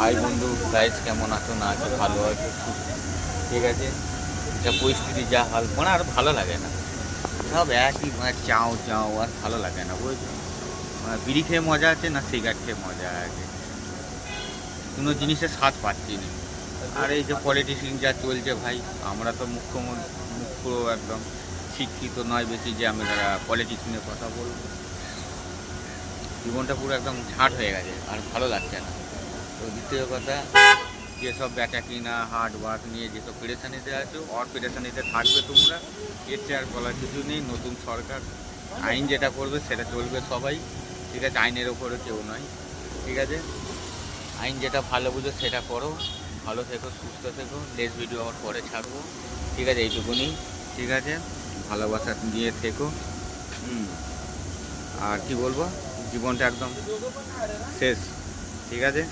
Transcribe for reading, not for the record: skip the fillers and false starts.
High বন্ধু guys, কেমন আছো না আছো? ভালো আছো? ঠিক আছে। যা পরিস্থিতি, যা হাল, মানে আর ভালো লাগে না। সব একই, মানে চাও চাও, আর ভালো লাগে না, বুঝছো? মানে বিড়ি খেয়ে মজা আছে না সিগারেট খেয়ে মজা আছে, কোনো জিনিসের স্বাদ পাচ্ছি না। আর এই যে পলিটিশিয়ান যা চলছে ভাই, আমরা তো মুখ্য একদম শিক্ষিত নয় বেশি যে আমরা পলিটিক্স কথা বলবো। জীবনটা পুরো একদম ঝাঁট হয়ে গেছে, আর ভালো লাগছে না। তো দ্বিতীয় কথা, যেসব বেচা কিনা হাট বাট নিয়ে যেসব পেরেশানিতে আছো, অর পেরেশানিতে থাকবে তোমরা। এর চেয়ে আর বলার কিছু নেই। নতুন সরকার আইন যেটা করবে সেটা চলবে সবাই, ঠিক আছে? আইনের ওপরে কেউ নয়, ঠিক আছে? আইন যেটা ভালো বুঝো সেটা করো। ভালো থেকো, সুস্থ থেকো। নেক্সট ভিডিও আবার পরে ছাড়বো, ঠিক আছে? এইটুকুনি, ঠিক আছে? ভালোবাসা দিয়ে থেকো। হুম। আর কি বলবো, জীবনটা একদম শেষ, ঠিক আছে?